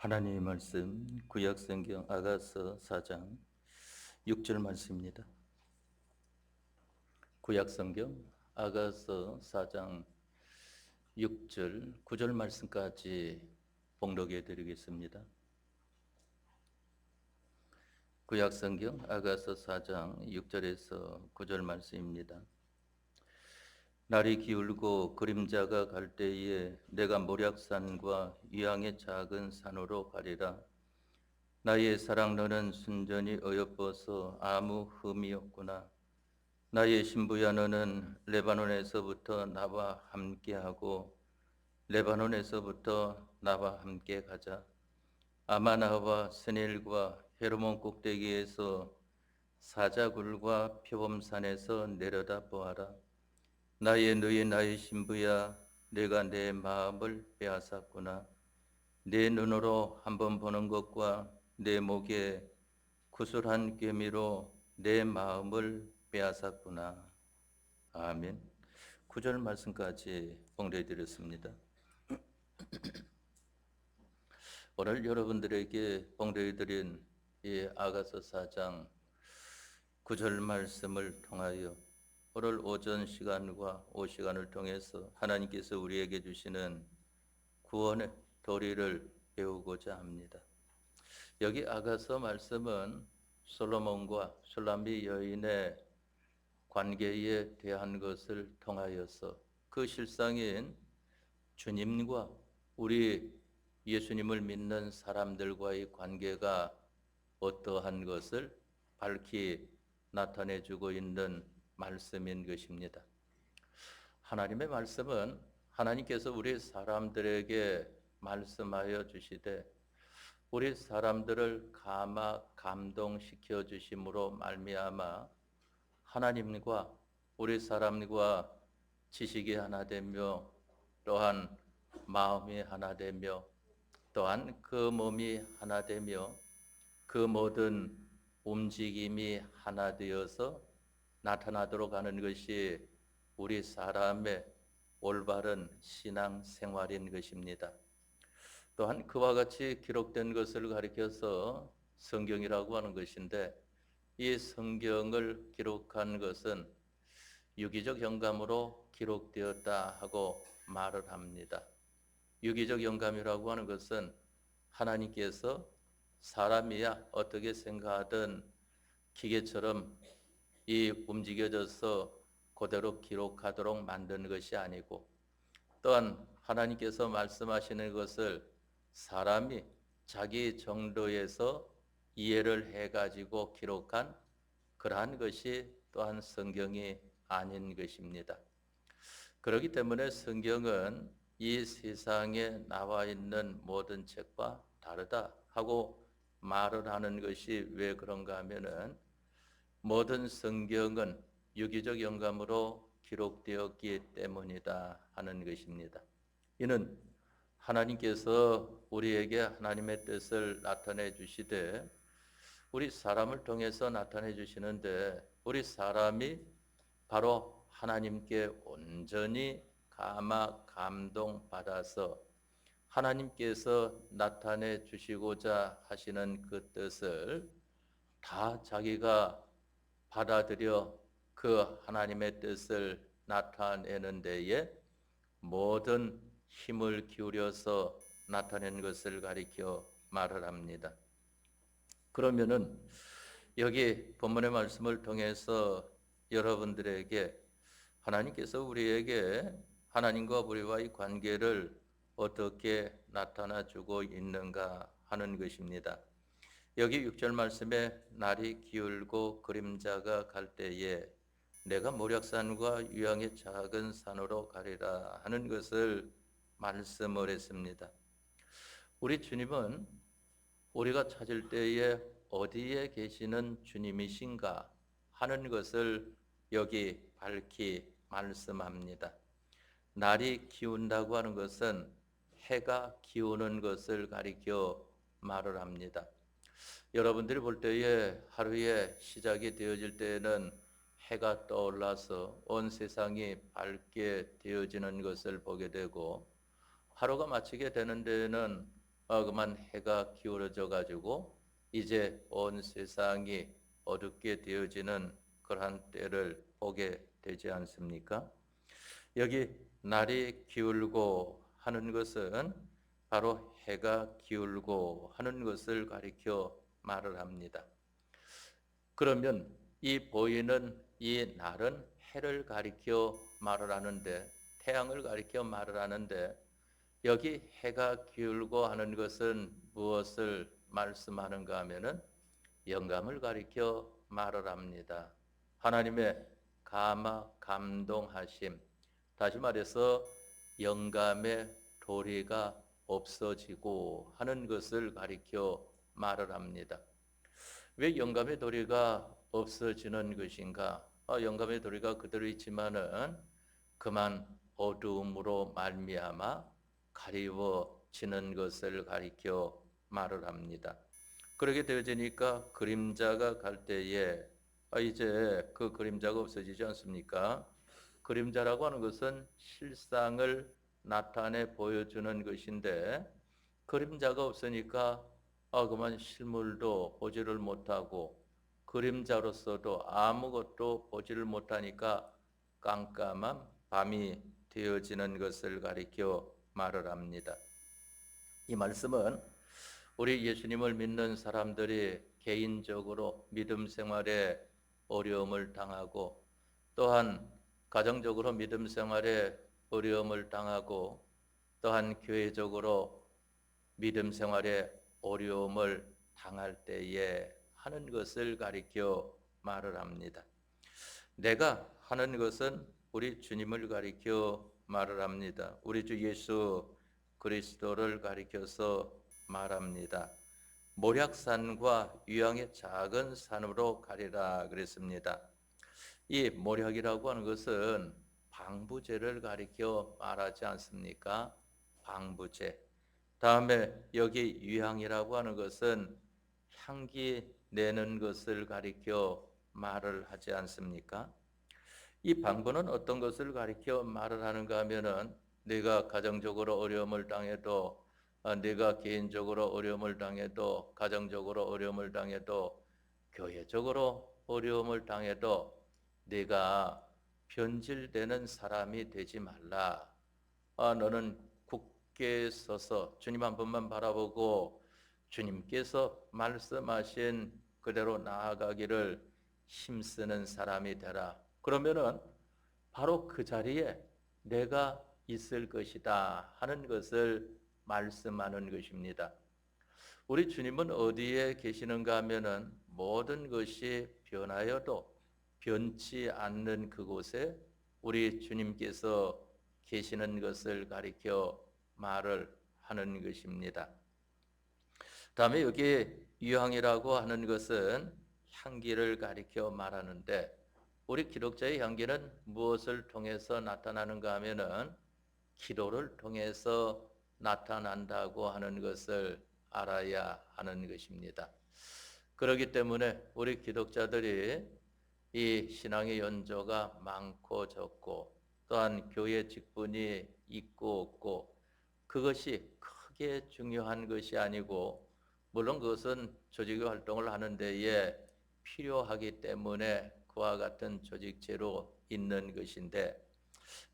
하나님의 말씀 구약성경 아가서 4장 6절 말씀입니다. 구약성경 아가서 4장 6절 9절 말씀까지 봉독해 드리겠습니다. 구약성경 아가서 4장 6절에서 9절 말씀입니다. 날이 기울고 그림자가 갈 때에 내가 모략산과 위양의 작은 산으로 가리라. 나의 사랑 너는 순전히 어여뻐서 아무 흠이 없구나. 나의 신부야 너는 레바논에서부터 나와 함께하고 레바논에서부터 나와 함께 가자. 아마나와 스넬과 헤르몬 꼭대기에서 사자굴과 표범산에서 내려다 보아라. 나의 신부야 내가 내 마음을 빼앗았구나. 내 눈으로 한번 보는 것과 내 목에 구슬한 꿰미로 내 마음을 빼앗았구나. 아멘. 9절 말씀까지 봉독해 드렸습니다. 오늘 여러분들에게 봉독해 드린 이 아가서 4장 9절 말씀을 통하여 오늘 오전 시간과 오후 시간을 통해서 하나님께서 우리에게 주시는 구원의 도리를 배우고자 합니다. 여기 아가서 말씀은 솔로몬과 슐람비 여인의 관계에 대한 것을 통하여서 그 실상인 주님과 우리 예수님을 믿는 사람들과의 관계가 어떠한 것을 밝히 나타내주고 있는 말씀인 것입니다. 하나님의 말씀은 하나님께서 우리 사람들에게 말씀하여 주시되 우리 사람들을 감동시켜 주심으로 말미암아 하나님과 우리 사람과 지식이 하나 되며 또한 마음이 하나 되며 또한 그 몸이 하나 되며 그 모든 움직임이 하나 되어서 나타나도록 하는 것이 우리 사람의 올바른 신앙 생활인 것입니다. 또한 그와 같이 기록된 것을 가리켜서 성경이라고 하는 것인데 이 성경을 기록한 것은 유기적 영감으로 기록되었다 하고 말을 합니다. 유기적 영감이라고 하는 것은 하나님께서 사람이야 어떻게 생각하든 기계처럼 이 움직여져서 그대로 기록하도록 만든 것이 아니고 또한 하나님께서 말씀하시는 것을 사람이 자기 정도에서 이해를 해가지고 기록한 그러한 것이 또한 성경이 아닌 것입니다. 그렇기 때문에 성경은 이 세상에 나와 있는 모든 책과 다르다 하고 말을 하는 것이 왜 그런가 하면은 모든 성경은 유기적 영감으로 기록되었기 때문이다 하는 것입니다. 이는 하나님께서 우리에게 하나님의 뜻을 나타내 주시되 우리 사람을 통해서 나타내 주시는데 우리 사람이 바로 하나님께 온전히 감동받아서 하나님께서 나타내 주시고자 하시는 그 뜻을 다 자기가 받아들여 그 하나님의 뜻을 나타내는 데에 모든 힘을 기울여서 나타낸 것을 가리켜 말을 합니다. 그러면은 여기 본문의 말씀을 통해서 여러분들에게 하나님께서 우리에게 하나님과 우리와의 관계를 어떻게 나타나 주고 있는가 하는 것입니다. 여기 6절 말씀에 날이 기울고 그림자가 갈 때에 내가 모략산과 유양의 작은 산으로 가리라 하는 것을 말씀을 했습니다. 우리 주님은 우리가 찾을 때에 어디에 계시는 주님이신가 하는 것을 여기 밝히 말씀합니다. 날이 기운다고 하는 것은 해가 기우는 것을 가리켜 말을 합니다. 여러분들이 볼 때에 하루의 시작이 되어질 때에는 해가 떠올라서 온 세상이 밝게 되어지는 것을 보게 되고 하루가 마치게 되는 데에는 그만 해가 기울어져 가지고 이제 온 세상이 어둡게 되어지는 그러한 때를 보게 되지 않습니까? 여기 날이 기울고 하는 것은 바로 해가 기울고 하는 것을 가리켜 말을 합니다. 그러면 이 보이는 이 날은 해를 가리켜 말을 하는데, 태양을 가리켜 말을 하는데, 여기 해가 기울고 하는 것은 무엇을 말씀하는가 하면은 영감을 가리켜 말을 합니다. 하나님의 감동하심, 다시 말해서 영감의 도리가 없어지고 하는 것을 가리켜 말을 합니다. 왜 영감의 도리가 없어지는 것인가? 영감의 도리가 그대로 있지만은 그만 어두움으로 말미암아 가리워지는 것을 가리켜 말을 합니다. 그렇게 되어지니까 그림자가 갈 때에 이제 그 그림자가 없어지지 않습니까? 그림자라고 하는 것은 실상을 나타내 보여주는 것인데, 그림자가 없으니까 그만 실물도 보지를 못하고 그림자로서도 아무것도 보지를 못하니까 깜깜한 밤이 되어지는 것을 가리켜 말을 합니다. 이 말씀은 우리 예수님을 믿는 사람들이 개인적으로 믿음 생활에 어려움을 당하고, 또한 가정적으로 믿음 생활에 어려움을 당하고, 또한 교회적으로 믿음 생활에 어려움을 당할 때에 하는 것을 가리켜 말을 합니다. 내가 하는 것은 우리 주님을 가리켜 말을 합니다. 우리 주 예수 그리스도를 가리켜서 말합니다. 모략산과 유황의 작은 산으로 가리라 그랬습니다. 이 모략이라고 하는 것은 방부제를 가리켜 말하지 않습니까? 방부제. 다음에 여기 유향이라고 하는 것은 향기 내는 것을 가리켜 말을 하지 않습니까? 이 방부는 어떤 것을 가리켜 말을 하는가 하면은 내가 가정적으로 어려움을 당해도, 내가 개인적으로 어려움을 당해도, 가정적으로 어려움을 당해도, 교회적으로 어려움을 당해도 내가 변질되는 사람이 되지 말라. 너는 굳게 서서 주님 한 번만 바라보고 주님께서 말씀하신 그대로 나아가기를 힘쓰는 사람이 되라. 그러면은 바로 그 자리에 내가 있을 것이다 하는 것을 말씀하는 것입니다. 우리 주님은 어디에 계시는가 하면은 모든 것이 변하여도 변치 않는 그곳에 우리 주님께서 계시는 것을 가리켜 말을 하는 것입니다. 다음에 여기 유향이라고 하는 것은 향기를 가리켜 말하는데, 우리 기독자의 향기는 무엇을 통해서 나타나는가 하면은 기도를 통해서 나타난다고 하는 것을 알아야 하는 것입니다. 그렇기 때문에 우리 기독자들이 이 신앙의 연조가 많고 적고, 또한 교회 직분이 있고 없고, 그것이 크게 중요한 것이 아니고, 물론 그것은 조직의 활동을 하는 데에 필요하기 때문에 그와 같은 조직제로 있는 것인데,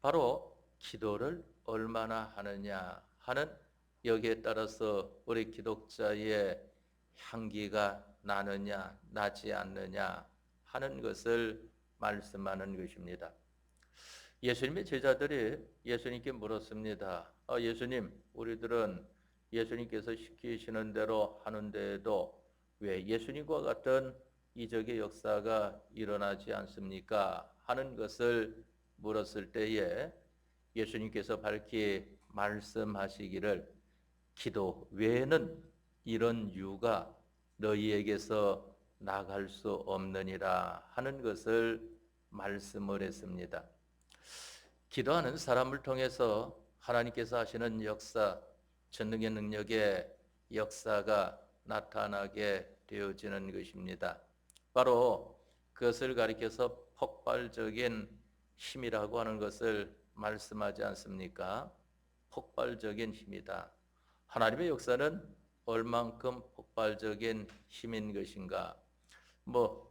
바로 기도를 얼마나 하느냐 하는, 여기에 따라서 우리 기독자의 향기가 나느냐 나지 않느냐 하는 것을 말씀하는 것입니다. 예수님의 제자들이 예수님께 물었습니다. 예수님, 우리들은 예수님께서 시키시는 대로 하는데도 왜 예수님과 같은 이적의 역사가 일어나지 않습니까? 하는 것을 물었을 때에 예수님께서 밝히 말씀하시기를, 기도 외에는 이런 유가 너희에게서 나갈 수 없느니라 하는 것을 말씀을 했습니다. 기도하는 사람을 통해서 하나님께서 하시는 역사, 전능의 능력의 역사가 나타나게 되어지는 것입니다. 바로 그것을 가리켜서 폭발적인 힘이라고 하는 것을 말씀하지 않습니까? 폭발적인 힘이다. 하나님의 역사는 얼만큼 폭발적인 힘인 것인가?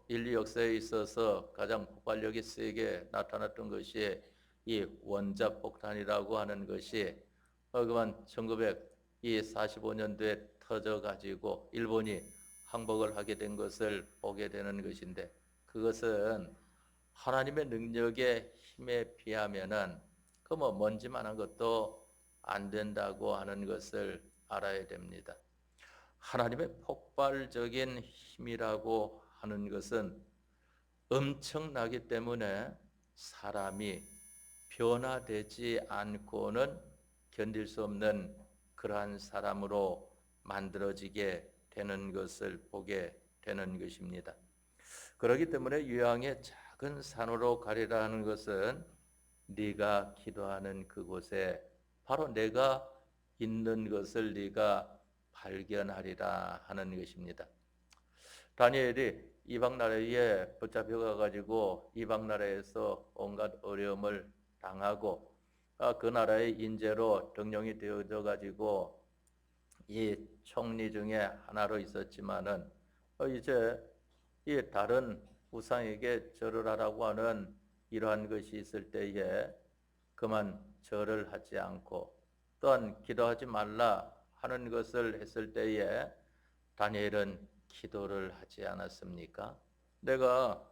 인류 역사에 있어서 가장 폭발력이 세게 나타났던 것이 이 원자폭탄이라고 하는 것이 그만 1945년도에 터져가지고 일본이 항복을 하게 된 것을 보게 되는 것인데, 그것은 하나님의 능력의 힘에 비하면은 먼지만한 것도 안 된다고 하는 것을 알아야 됩니다. 하나님의 폭발적인 힘이라고 하는 것은 엄청나기 때문에 사람이 변화되지 않고는 견딜 수 없는 그러한 사람으로 만들어지게 되는 것을 보게 되는 것입니다. 그렇기 때문에 유황의 작은 산으로 가리라 하는 것은 네가 기도하는 그곳에 바로 내가 있는 것을 네가 발견하리라 하는 것입니다. 다니엘이 이방 나라에 붙잡혀 가지고 이방 나라에서 온갖 어려움을 당하고 그 나라의 인재로 등용이 되어져 가지고 이 총리 중에 하나로 있었지만은 이제 이 다른 우상에게 절을 하라고 하는 이러한 것이 있을 때에 그만 절을 하지 않고, 또한 기도하지 말라 하는 것을 했을 때에 다니엘은 기도를 하지 않았습니까? 내가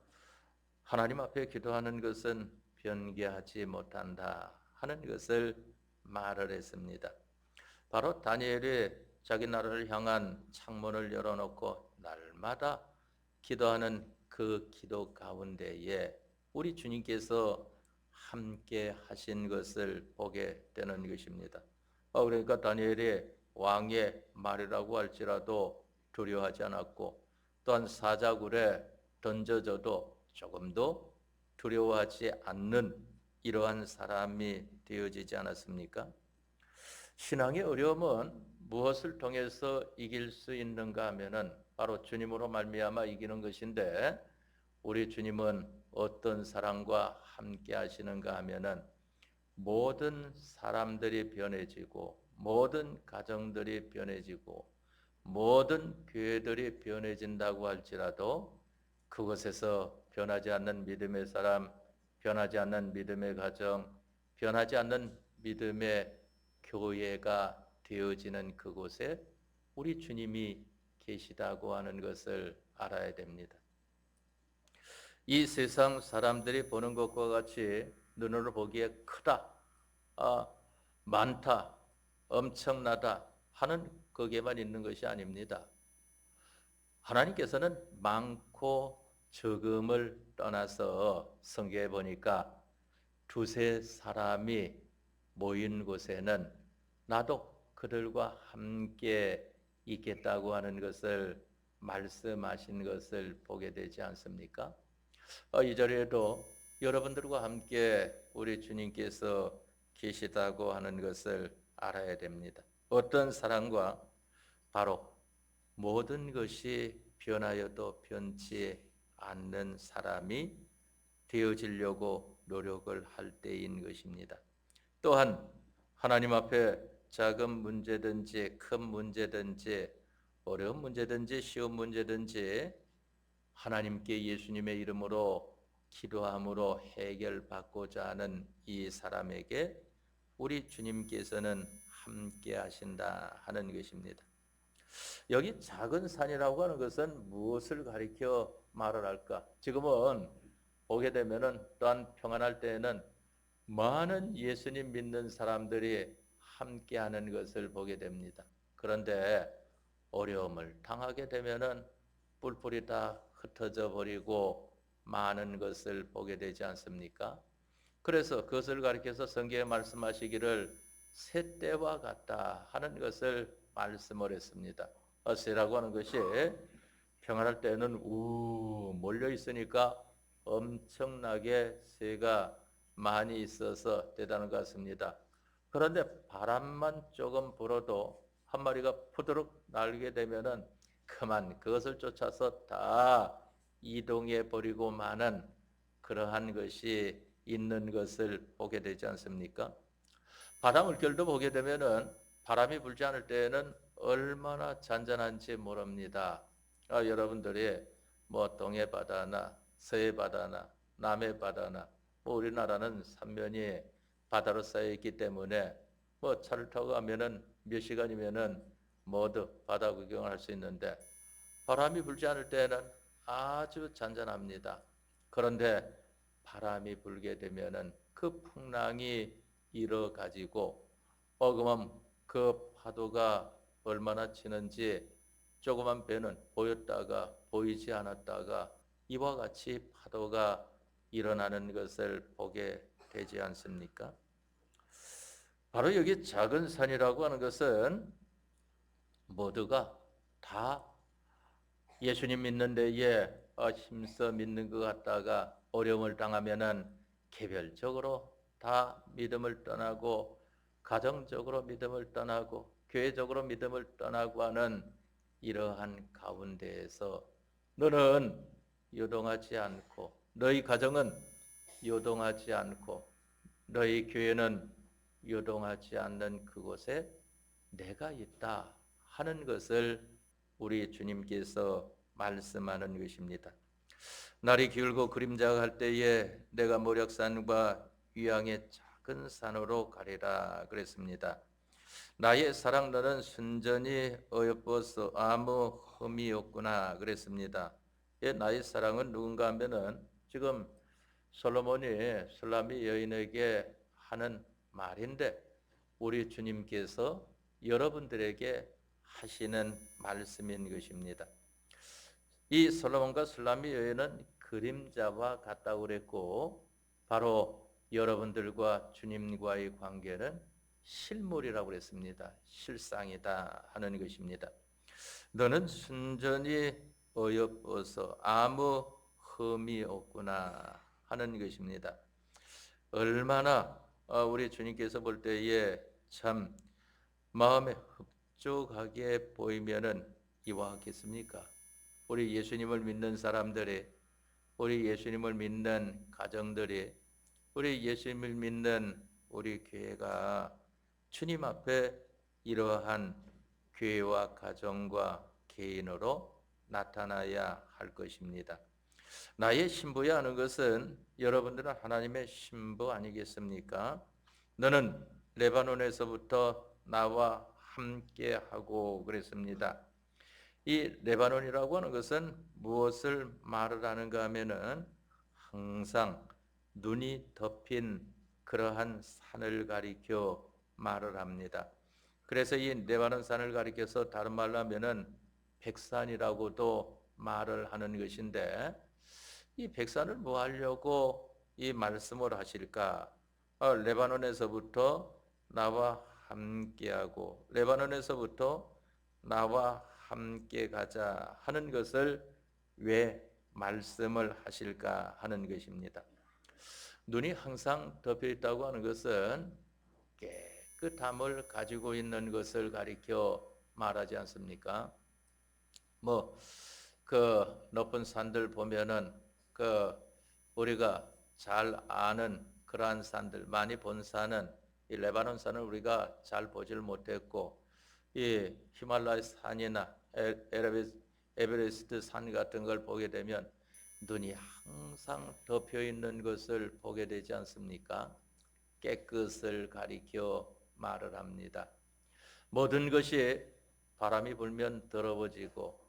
하나님 앞에 기도하는 것은 변개하지 못한다 하는 것을 말을 했습니다. 바로 다니엘이 자기 나라를 향한 창문을 열어놓고 날마다 기도하는 그 기도 가운데에 우리 주님께서 함께 하신 것을 보게 되는 것입니다. 그러니까 다니엘이 왕의 말이라고 할지라도 두려워하지 않았고, 또한 사자굴에 던져져도 조금도 두려워하지 않는 이러한 사람이 되어지지 않았습니까? 신앙의 어려움은 무엇을 통해서 이길 수 있는가 하면은 바로 주님으로 말미암아 이기는 것인데, 우리 주님은 어떤 사람과 함께 하시는가 하면은 모든 사람들이 변해지고, 모든 가정들이 변해지고, 모든 교회들이 변해진다고 할지라도 그곳에서 변하지 않는 믿음의 사람, 변하지 않는 믿음의 가정, 변하지 않는 믿음의 교회가 되어지는 그곳에 우리 주님이 계시다고 하는 것을 알아야 됩니다. 이 세상 사람들이 보는 것과 같이 눈으로 보기에 크다, 많다, 엄청나다 하는 거기에만 있는 것이 아닙니다. 하나님께서는 많고 적음을 떠나서 성경에 보니까 두세 사람이 모인 곳에는 나도 그들과 함께 있겠다고 하는 것을 말씀하신 것을 보게 되지 않습니까? 이 자리에도 여러분들과 함께 우리 주님께서 계시다고 하는 것을 알아야 됩니다. 어떤 사람과 바로 모든 것이 변하여도 변치 않는 사람이 되어지려고 노력을 할 때인 것입니다. 또한 하나님 앞에 작은 문제든지 큰 문제든지 어려운 문제든지 쉬운 문제든지 하나님께 예수님의 이름으로 기도함으로 해결받고자 하는 이 사람에게 우리 주님께서는 함께 하신다 하는 것입니다. 여기 작은 산이라고 하는 것은 무엇을 가리켜 말을 할까? 지금은 보게 되면은 또한 평안할 때에는 많은 예수님 믿는 사람들이 함께하는 것을 보게 됩니다. 그런데 어려움을 당하게 되면은 뿔뿔이 다 흩어져 버리고 많은 것을 보게 되지 않습니까? 그래서 그것을 가리켜서 성경에 말씀하시기를 새떼와 같다 하는 것을 말씀을 했습니다. 새라고 하는 것이 평안할 때는 몰려 있으니까 엄청나게 새가 많이 있어서 대단한 것 같습니다. 그런데 바람만 조금 불어도 한 마리가 푸드럭 날게 되면은 그만 그것을 쫓아서 다 이동해 버리고 마는 그러한 것이 있는 것을 보게 되지 않습니까? 바다 물결도 보게 되면은 바람이 불지 않을 때에는 얼마나 잔잔한지 모릅니다. 여러분들이 뭐 동해 바다나 서해 바다나 남해 바다나 뭐 우리나라는 삼면이 바다로 쌓여 있기 때문에 뭐 차를 타고 가면은 몇 시간이면은 모두 바다 구경을 할 수 있는데 바람이 불지 않을 때는 아주 잔잔합니다. 그런데 바람이 불게 되면은 그 풍랑이 일어 가지고 그러면 그 파도가 얼마나 치는지 조그만 배는 보였다가 보이지 않았다가 이와 같이 파도가 일어나는 것을 보게 되지 않습니까? 바로 여기 작은 산이라고 하는 것은 모두가 다 예수님 믿는 데에 힘써 믿는 것 같다가 어려움을 당하면은 개별적으로 다 믿음을 떠나고 가정적으로 믿음을 떠나고 교회적으로 믿음을 떠나고 하는 이러한 가운데에서 너는 요동하지 않고 너희 가정은 요동하지 않고 너희 교회는 요동하지 않는 그곳에 내가 있다 하는 것을 우리 주님께서 말씀하는 것입니다. 날이 길고 그림자가 갈 때에 내가 모략산과 위양의 작은 산으로 가리라 그랬습니다. 나의 사랑 너는 순전히 어여뻐서 아무 흠이 없구나 그랬습니다. 나의 사랑은 누군가 하면은 지금 솔로몬이 술라미 여인에게 하는 말인데 우리 주님께서 여러분들에게 하시는 말씀인 것입니다. 이 솔로몬과 술라미 여인은 그림자와 같다고 그랬고 바로 여러분들과 주님과의 관계는 실물이라고 그랬습니다. 실상이다 하는 것입니다. 너는 순전히 어여뻐서 아무 흠이 없구나 하는 것입니다. 얼마나 우리 주님께서 볼 때에 참 마음에 흡족하게 보이면은 이와 같겠습니까? 우리 예수님을 믿는 사람들이, 우리 예수님을 믿는 가정들이, 우리 예수님을 믿는 우리 교회가 주님 앞에 이러한 교회와 가정과 개인으로 나타나야 할 것입니다. 나의 신부야 하는 것은 여러분들은 하나님의 신부 아니겠습니까? 너는 레바논에서부터 나와 함께하고 그랬습니다. 이 레바논이라고 하는 것은 무엇을 말을 하는가 하면은 항상 눈이 덮인 그러한 산을 가리켜 말을 합니다. 그래서 이 레바논 산을 가리켜서 다른 말로 하면은 백산이라고도 말을 하는 것인데 이 백산을 뭐 하려고 이 말씀을 하실까? 레바논에서부터 나와 함께하고 레바논에서부터 나와 함께 가자 하는 것을 왜 말씀을 하실까 하는 것입니다. 눈이 항상 덮여 있다고 하는 것은 깨끗함을 가지고 있는 것을 가리켜 말하지 않습니까? 뭐 그 높은 산들 보면은 그 우리가 잘 아는 그러한 산들 많이 본 산은 이 레바논 산을 우리가 잘 보질 못했고 이 히말라야 산이나 에베레스트 산 같은 걸 보게 되면 눈이 항상 덮여 있는 것을 보게 되지 않습니까? 깨끗을 가리켜 말을 합니다. 모든 것이 바람이 불면 더러워지고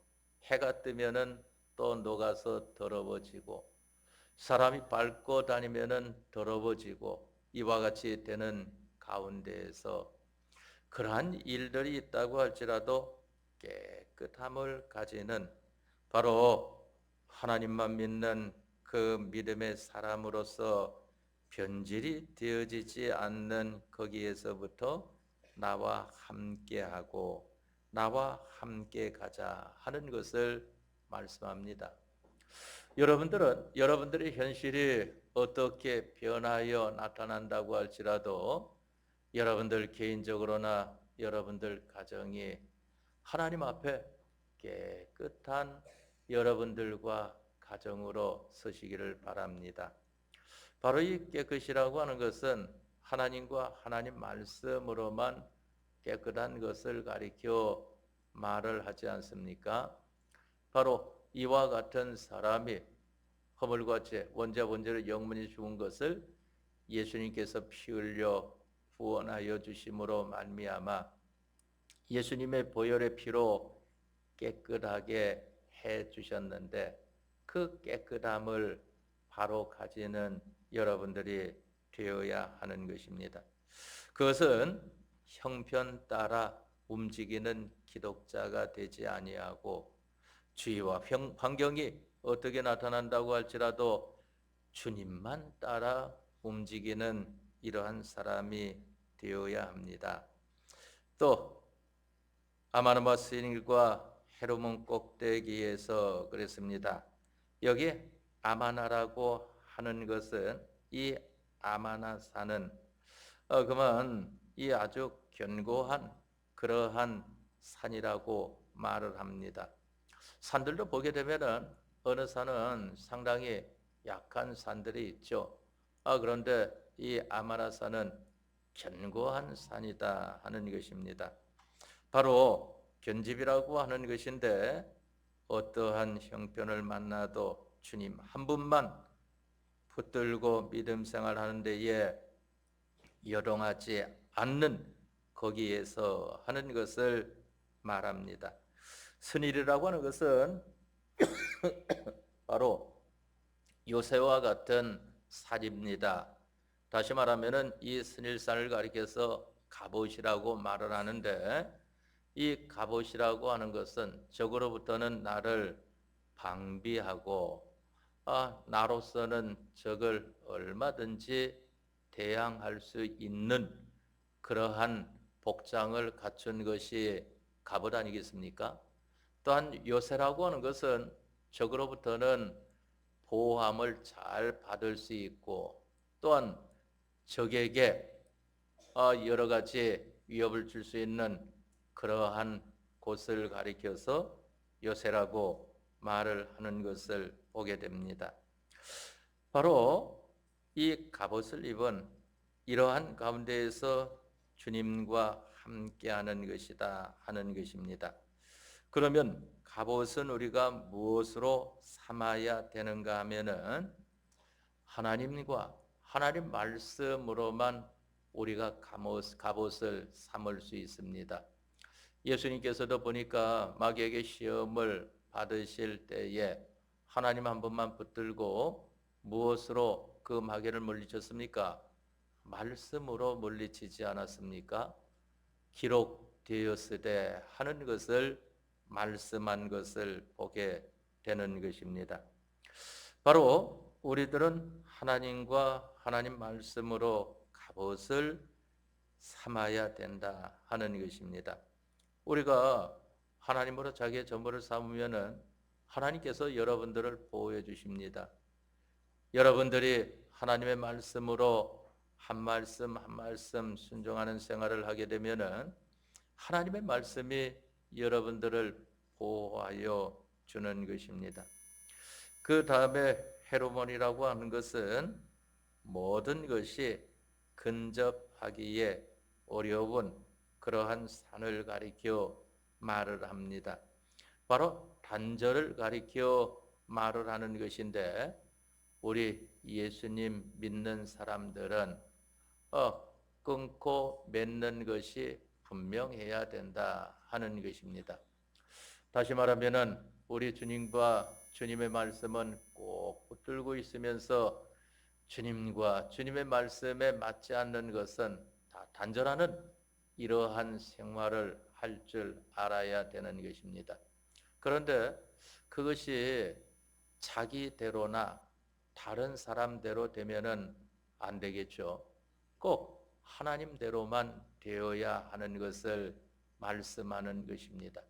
해가 뜨면은 또 녹아서 더러워지고 사람이 밟고 다니면은 더러워지고 이와 같이 되는 가운데에서 그러한 일들이 있다고 할지라도 깨끗함을 가지는 바로 하나님만 믿는 그 믿음의 사람으로서 변질이 되어지지 않는 거기에서부터 나와 함께하고 나와 함께 가자 하는 것을 말씀합니다. 여러분들의 현실이 어떻게 변하여 나타난다고 할지라도 여러분들 개인적으로나 여러분들 가정이 하나님 앞에 깨끗한 여러분들과 가정으로 서시기를 바랍니다. 바로 이 깨끗이라고 하는 것은 하나님과 하나님 말씀으로만 깨끗한 것을 가리켜 말을 하지 않습니까? 바로 이와 같은 사람이 허물과 죄, 원죄와 번제로 영원히 죽은 것을 예수님께서 피 흘려 구원하여 주심으로 말미암아 예수님의 보혈의 피로 깨끗하게 해 주셨는데 그 깨끗함을 바로 가지는 여러분들이 되어야 하는 것입니다. 그것은 형편 따라 움직이는 기독자가 되지 아니하고 주위와 환경이 어떻게 나타난다고 할지라도 주님만 따라 움직이는 이러한 사람이 되어야 합니다. 또 아마나마 스님과 헤르몬 꼭대기에서 그랬습니다. 여기 아마나라고 하는 것은 이 아마나산은 그만 이 아주 견고한 그러한 산이라고 말을 합니다. 산들도 보게 되면은 어느 산은 상당히 약한 산들이 있죠. 그런데 이 아마나산은 견고한 산이다 하는 것입니다. 바로 견집이라고 하는 것인데 어떠한 형편을 만나도 주님 한 분만 붙들고 믿음 생활하는 데에 여동하지 않는 거기에서 하는 것을 말합니다. 선일이라고 하는 것은 바로 요새와 같은 살입니다. 다시 말하면은 이 선일산을 가리켜서 갑옷이라고 말을 하는데 이 갑옷이라고 하는 것은 적으로부터는 나를 방비하고 나로서는 적을 얼마든지 대항할 수 있는 그러한 복장을 갖춘 것이 갑옷 아니겠습니까? 또한 요새라고 하는 것은 적으로부터는 보호함을 잘 받을 수 있고 또한 적에게 여러 가지 위협을 줄 수 있는 그러한 곳을 가리켜서 요새라고 말을 하는 것을 보게 됩니다. 바로 이 갑옷을 입은 이러한 가운데에서 주님과 함께하는 것이다 하는 것입니다. 그러면 갑옷은 우리가 무엇으로 삼아야 되는가 하면은 하나님과 하나님 말씀으로만 우리가 갑옷을 삼을 수 있습니다. 예수님께서도 보니까 마귀에게 시험을 받으실 때에 하나님 한 분만 붙들고 무엇으로 그 마귀를 물리쳤습니까? 말씀으로 물리치지 않았습니까? 기록되었으되 하는 것을 말씀한 것을 보게 되는 것입니다. 바로 우리들은 하나님과 하나님 말씀으로 갑옷을 삼아야 된다 하는 것입니다. 우리가 하나님으로 자기의 전부를 삼으면은 하나님께서 여러분들을 보호해 주십니다. 여러분들이 하나님의 말씀으로 한 말씀 한 말씀 순종하는 생활을 하게 되면은 하나님의 말씀이 여러분들을 보호하여 주는 것입니다. 그 다음에 헤르몬이라고 하는 것은 모든 것이 근접하기에 어려운 그러한 산을 가리켜 말을 합니다. 바로 단절을 가리켜 말을 하는 것인데 우리 예수님 믿는 사람들은 끊고 맺는 것이 분명해야 된다 하는 것입니다. 다시 말하면은 우리 주님과 주님의 말씀은 꼭 붙들고 있으면서 주님과 주님의 말씀에 맞지 않는 것은 다 단절하는 이러한 생활을 할 줄 알아야 되는 것입니다. 그런데 그것이 자기대로나 다른 사람대로 되면은 안 되겠죠. 꼭 하나님대로만 되어야 하는 것을 말씀하는 것입니다.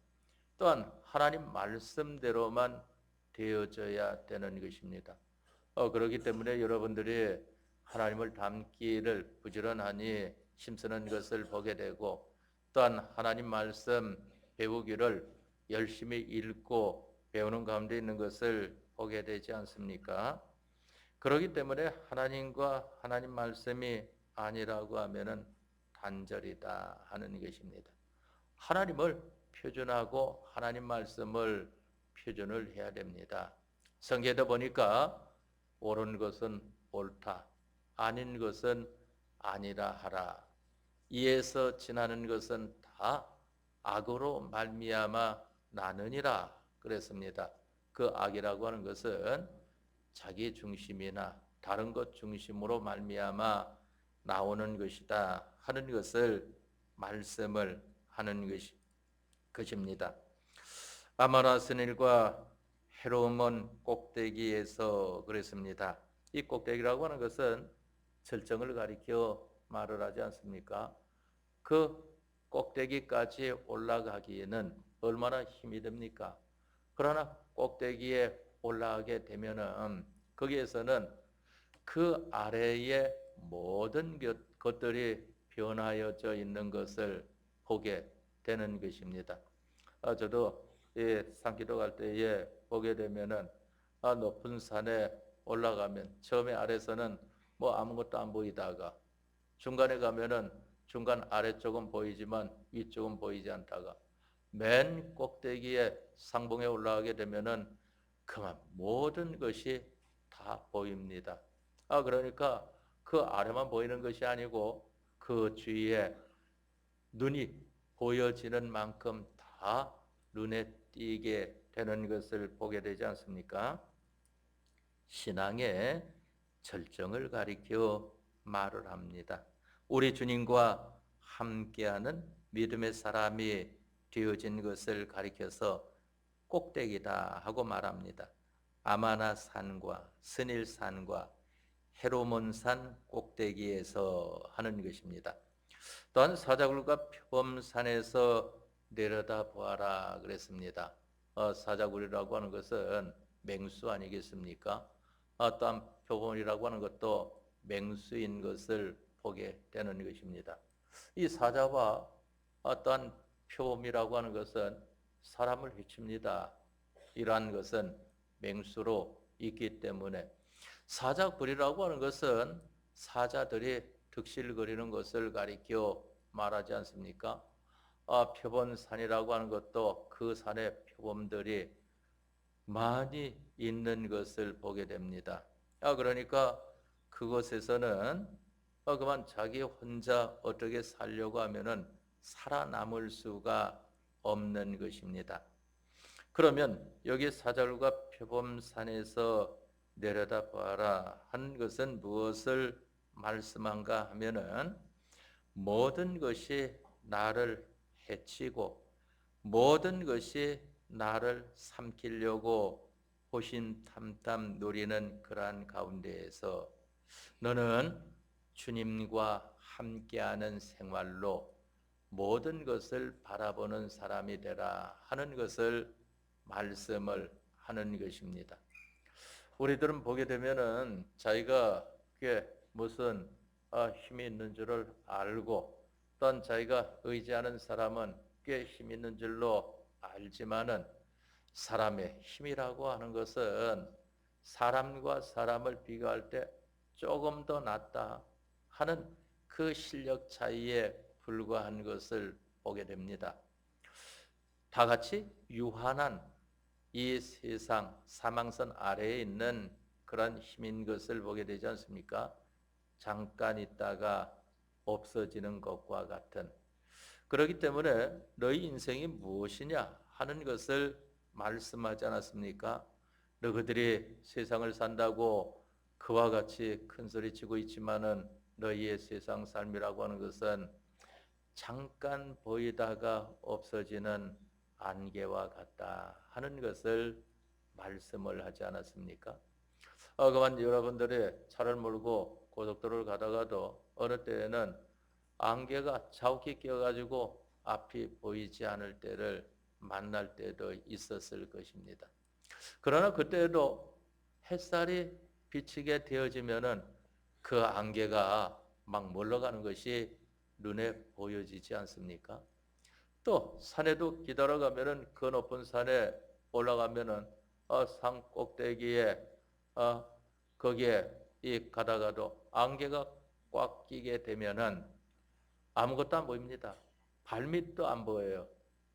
또한 하나님 말씀대로만 되어져야 되는 것입니다. 그렇기 때문에 여러분들이 하나님을 닮기를 부지런하니 힘쓰는 것을 보게 되고 또한 하나님 말씀 배우기를 열심히 읽고 배우는 가운데 있는 것을 보게 되지 않습니까? 그렇기 때문에 하나님과 하나님 말씀이 아니라고 하면은 단절이다 하는 것입니다. 하나님을 표준하고 하나님 말씀을 표준을 해야 됩니다. 성경에도 보니까 옳은 것은 옳다, 아닌 것은 아니라 하라. 이에서 지나는 것은 다 악으로 말미암아 나느니라 그랬습니다. 그 악이라고 하는 것은 자기 중심이나 다른 것 중심으로 말미암아 나오는 것이다 하는 것을 말씀을 하는 것입니다. 아마나스닐과 헤르몬 꼭대기에서 그랬습니다. 이 꼭대기라고 하는 것은 절정을 가리켜 말을 하지 않습니까? 그 꼭대기까지 올라가기에는 얼마나 힘이 듭니까? 그러나 꼭대기에 올라가게 되면은 거기에서는 그 아래의 모든 것들이 변하여져 있는 것을 보게 되는 것입니다. 저도 산기도 갈 때에 보게 되면은 높은 산에 올라가면 처음에 아래서는 뭐 아무것도 안 보이다가 중간에 가면은 중간 아래쪽은 보이지만 위쪽은 보이지 않다가 맨 꼭대기에 상봉에 올라가게 되면은 그만 모든 것이 다 보입니다. 그러니까 그 아래만 보이는 것이 아니고 그 주위에 눈이 보여지는 만큼 다 눈에 띄게 되는 것을 보게 되지 않습니까? 신앙의 절정을 가리켜 말을 합니다. 우리 주님과 함께하는 믿음의 사람이 되어진 것을 가리켜서 꼭대기다 하고 말합니다. 아마나 산과 스닐 산과 헤르몬 산 꼭대기에서 하는 것입니다. 또한 사자굴과 표범산에서 내려다 보아라 그랬습니다. 사자굴이라고 하는 것은 맹수 아니겠습니까? 또한 표범이라고 하는 것도 맹수인 것을 보게 되는 것입니다. 이 사자와 또한 표범이라고 하는 것은 사람을 해칩니다. 이러한 것은 맹수로 있기 때문에 사자굴이라고 하는 것은 사자들이 득실거리는 것을 가리켜 말하지 않습니까? 표범산이라고 하는 것도 그 산의 표범들이 많이 있는 것을 보게 됩니다. 그러니까 그곳에서는 그만 자기 혼자 어떻게 살려고 하면은 살아남을 수가 없는 것입니다. 그러면 여기 사자굴과 표범산에서 내려다 보아라 한 것은 무엇을 말씀한가 하면은 모든 것이 나를 해치고 모든 것이 나를 삼키려고 호신탐탐 노리는 그러한 가운데에서 너는 주님과 함께하는 생활로 모든 것을 바라보는 사람이 되라 하는 것을 말씀을 하는 것입니다. 우리들은 보게 되면은 자기가 그게 무슨 힘이 있는 줄을 알고 또한 자기가 의지하는 사람은 꽤 힘 있는 줄로 알지만은 사람의 힘이라고 하는 것은 사람과 사람을 비교할 때 조금 더 낫다 하는 그 실력 차이에 불과한 것을 보게 됩니다. 다 같이 유한한 이 세상 사망선 아래에 있는 그런 힘인 것을 보게 되지 않습니까? 잠깐 있다가 없어지는 것과 같은. 그렇기 때문에 너희 인생이 무엇이냐 하는 것을 말씀하지 않았습니까? 너희들이 세상을 산다고 그와 같이 큰 소리 치고 있지만은 너희의 세상 삶이라고 하는 것은 잠깐 보이다가 없어지는 안개와 같다 하는 것을 말씀을 하지 않았습니까? 그만 여러분들이 차를 몰고 고속도로를 가다가도 어느 때에는 안개가 자욱히 껴가지고 앞이 보이지 않을 때를 만날 때도 있었을 것입니다. 그러나 그때도 햇살이 비치게 되어지면은 그 안개가 막 물러가는 것이 눈에 보여지지 않습니까? 또 산에도 기다려가면은 그 높은 산에 올라가면은 산 꼭대기에 거기에 이 가다가도 안개가 꽉 끼게 되면은 아무것도 안 보입니다. 발밑도 안 보여요.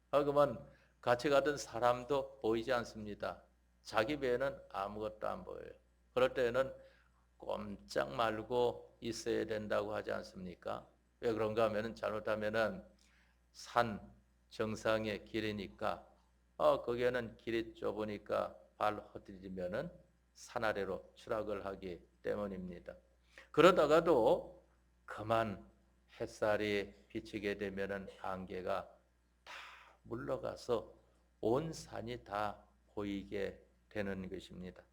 그러면 같이 가던 사람도 보이지 않습니다. 자기 배에는 아무것도 안 보여요. 그럴 때는 꼼짝 말고 있어야 된다고 하지 않습니까? 왜 그런가 하면은 잘못하면은 산 정상의 길이니까 거기에는 길이 좁으니까 발 헛디디면은 산 아래로 추락을 하기 때문입니다. 그러다가도 그만 햇살이 비치게 되면은 안개가 다 물러가서 온 산이 다 보이게 되는 것입니다.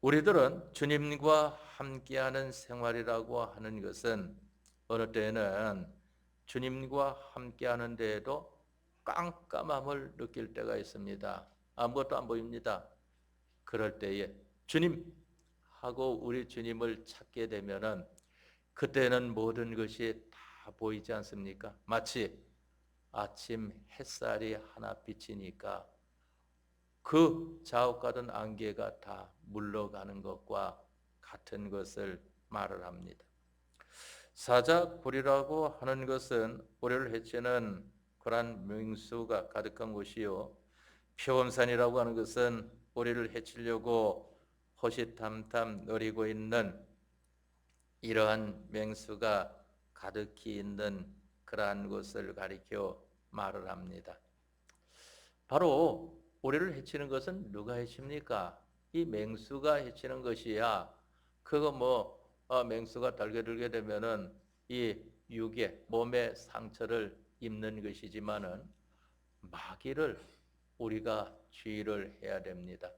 우리들은 주님과 함께하는 생활이라고 하는 것은 어느 때에는 주님과 함께하는 데에도 깜깜함을 느낄 때가 있습니다. 아무것도 안 보입니다. 그럴 때에 주님 하고 우리 주님을 찾게 되면은 그때는 모든 것이 다 보이지 않습니까? 마치 아침 햇살이 하나 비치니까 그 자욱가던 안개가 다 물러가는 것과 같은 것을 말을 합니다. 사자굴이라고 하는 것은 우리를 해치는 그러한 맹수가 가득한 곳이요. 표범산이라고 하는 것은 우리를 해치려고 호시탐탐 노리고 있는 이러한 맹수가 가득히 있는 그러한 곳을 가리켜 말을 합니다. 바로 우리를 해치는 것은 누가 해칩니까? 이 맹수가 해치는 것이야. 그거 맹수가 달겨들게 되면은 이 육에 몸에 상처를 입는 것이지만은 마귀를 우리가 주의를 해야 됩니다.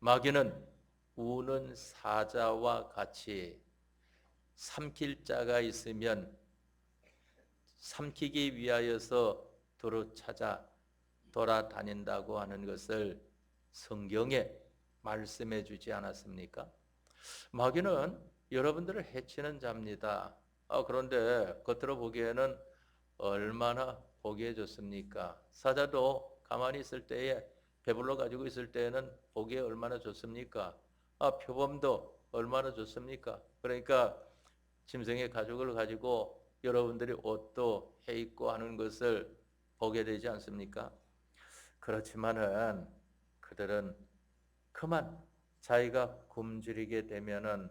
마귀는 우는 사자와 같이 삼킬 자가 있으면 삼키기 위하여서 도로 찾아 돌아다닌다고 하는 것을 성경에 말씀해 주지 않았습니까? 마귀는 여러분들을 해치는 자입니다. 그런데 겉으로 보기에는 얼마나 보기에 좋습니까? 사자도 가만히 있을 때에 배불러 가지고 있을 때에는 보기에 얼마나 좋습니까? 표범도 얼마나 좋습니까? 그러니까 짐승의 가죽을 가지고 여러분들이 옷도 해 입고 하는 것을 보게 되지 않습니까? 그렇지만은 그들은 그만 자기가 굶주리게 되면은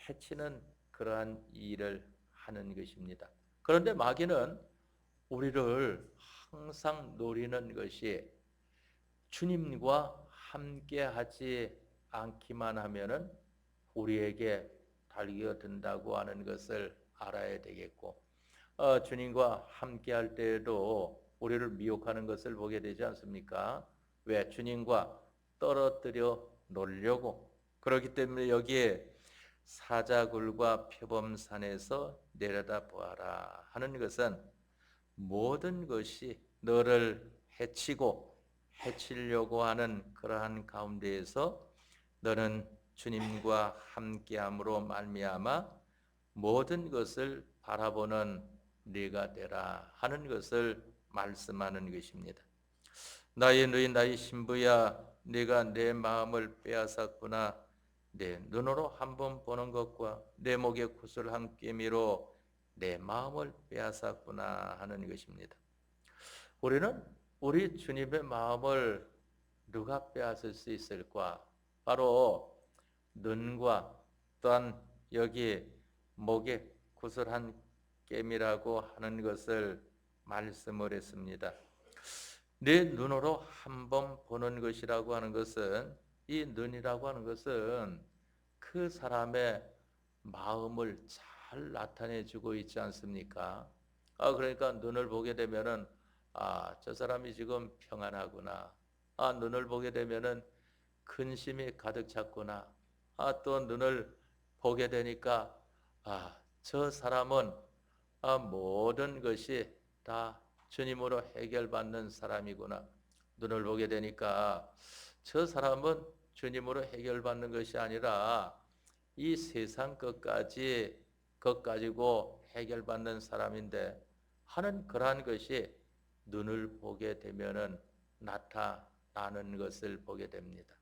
해치는 그러한 일을 하는 것입니다. 그런데 마귀는 우리를 항상 노리는 것이 주님과 함께하지 않기만 하면은 우리에게 달겨든다고 하는 것을 알아야 되겠고, 주님과 함께할 때에도 우리를 미혹하는 것을 보게 되지 않습니까? 왜? 주님과 떨어뜨려 놓으려고. 그렇기 때문에 여기에 사자굴과 표범산에서 내려다 보아라 하는 것은 모든 것이 너를 해치고 해치려고 하는 그러한 가운데에서 너는 주님과 함께함으로 말미암아 모든 것을 바라보는 네가 되라 하는 것을 말씀하는 것입니다. 나의 누이 나의 신부야, 네가 내 마음을 빼앗았구나. 내 눈으로 한번 보는 것과 내 목에 구슬 한 깨미로 내 마음을 빼앗았구나 하는 것입니다. 우리는 우리 주님의 마음을 누가 빼앗을 수 있을까? 바로 눈과 또한 여기 목에 구슬한 깨미라고 하는 것을 말씀을 했습니다. 내 눈으로 한번 보는 것이라고 하는 것은 이 눈이라고 하는 것은 그 사람의 마음을 잘 나타내 주고 있지 않습니까? 그러니까 눈을 보게 되면은 저 사람이 지금 평안하구나. 눈을 보게 되면은 근심이 가득 찼구나. 또 눈을 보게 되니까 저 사람은 모든 것이 다 주님으로 해결받는 사람이구나. 눈을 보게 되니까 저 사람은 주님으로 해결받는 것이 아니라 이 세상 것 가지고 해결받는 사람인데 하는 그러한 것이 눈을 보게 되면은 나타나는 것을 보게 됩니다.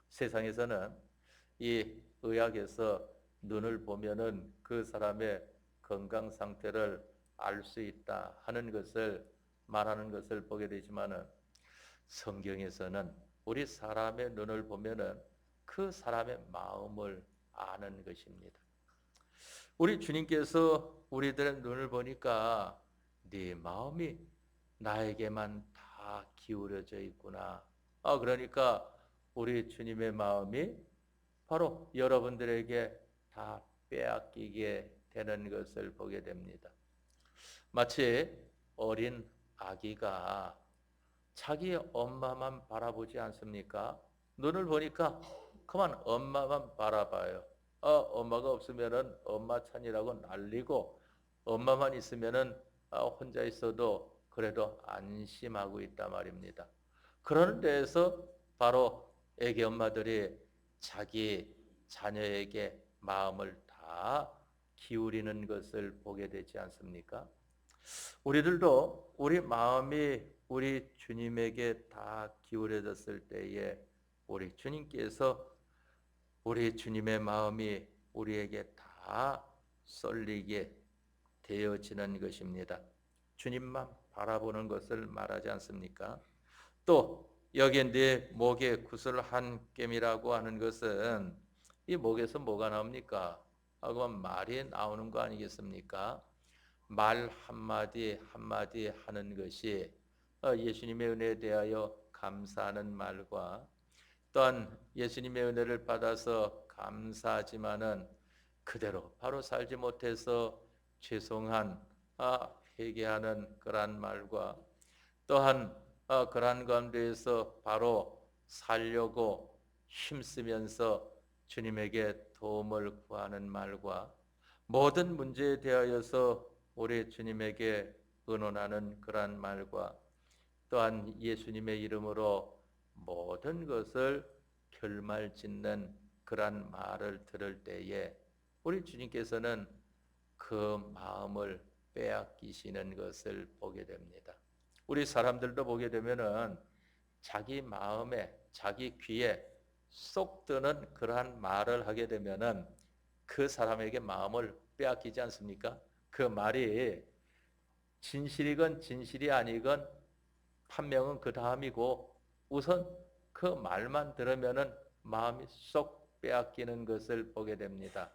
세상에서는 이 의학에서 눈을 보면은 그 사람의 건강 상태를 알 수 있다 하는 것을 말하는 것을 보게 되지만은 성경에서는 우리 사람의 눈을 보면은 그 사람의 마음을 아는 것입니다. 우리 주님께서 우리들의 눈을 보니까 네 마음이 나에게만 다 기울여져 있구나. 그러니까 우리 주님의 마음이 바로 여러분들에게 다 빼앗기게 되는 것을 보게 됩니다. 마치 어린 아기가 자기 엄마만 바라보지 않습니까? 눈을 보니까 그만 엄마만 바라봐요. 엄마가 없으면은 엄마 찬이라고 난리고, 엄마만 있으면은 혼자 있어도 그래도 안심하고 있단 말입니다. 그런 데에서 바로 애기 엄마들이 자기 자녀에게 마음을 다 기울이는 것을 보게 되지 않습니까? 우리들도 우리 마음이 우리 주님에게 다 기울여졌을 때에 우리 주님께서 우리 주님의 마음이 우리에게 다 쏠리게 되어지는 것입니다. 주님만 바라보는 것을 말하지 않습니까? 또 여기에 내 목에 구슬 한 깸이라고 하는 것은 이 목에서 뭐가 나옵니까? 그건 말이 나오는 거 아니겠습니까? 말 한마디 한마디 하는 것이 예수님의 은혜에 대하여 감사하는 말과 또한 예수님의 은혜를 받아서 감사하지만은 그대로 바로 살지 못해서 죄송한 회개하는 그러한 말과 또한 그러한 가운데에서 바로 살려고 힘쓰면서 주님에게 도움을 구하는 말과 모든 문제에 대하여서 우리 주님에게 의논하는 그러한 말과 또한 예수님의 이름으로 모든 것을 결말짓는 그러한 말을 들을 때에 우리 주님께서는 그 마음을 빼앗기시는 것을 보게 됩니다. 우리 사람들도 보게 되면은 자기 마음에 자기 귀에 쏙 드는 그러한 말을 하게 되면은 그 사람에게 마음을 빼앗기지 않습니까? 그 말이 진실이건 진실이 아니건 판명은 그 다음이고 우선 그 말만 들으면은 마음이 쏙 빼앗기는 것을 보게 됩니다.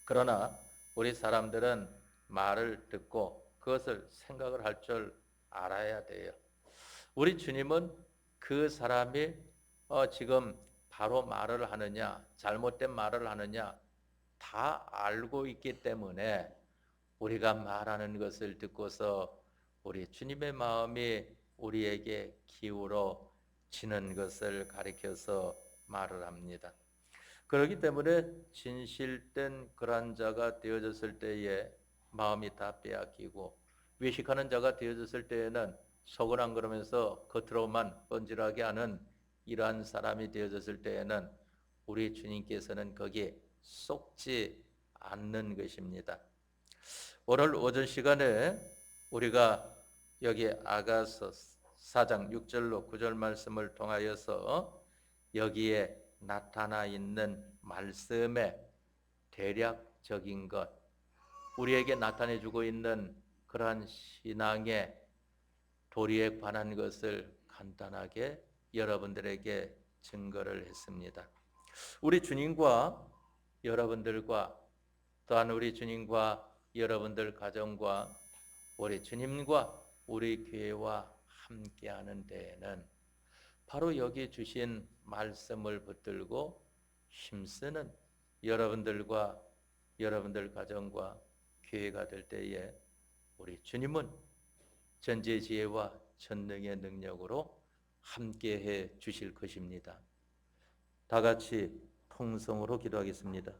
그러나 우리 사람들은 말을 듣고 그것을 생각을 할 줄 알아야 돼요. 우리 주님은 그 사람이 지금 바로 말을 하느냐 잘못된 말을 하느냐 다 알고 있기 때문에 우리가 말하는 것을 듣고서 우리 주님의 마음이 우리에게 기울어지는 것을 가리켜서 말을 합니다. 그렇기 때문에 진실된 그런 자가 되어졌을 때에 마음이 다 빼앗기고 외식하는 자가 되어졌을 때에는 속은 안 그러면서 겉으로만 번지르하게 하는 이러한 사람이 되어졌을 때에는 우리 주님께서는 거기에 속지 않는 것입니다. 오늘 오전 시간에 우리가 여기 아가서 4장 6절로 9절 말씀을 통하여서 여기에 나타나 있는 말씀의 대략적인 것, 우리에게 나타내주고 있는 그러한 신앙의 도리에 관한 것을 간단하게 여러분들에게 증거를 했습니다. 우리 주님과 여러분들과 또한 우리 주님과 여러분들 가정과 우리 주님과 우리 교회와 함께하는 데에는 바로 여기 주신 말씀을 붙들고 힘쓰는 여러분들과 여러분들 가정과 교회가 될 때에 우리 주님은 전지의 지혜와 전능의 능력으로 함께해 주실 것입니다. 다 같이 통성으로 기도하겠습니다.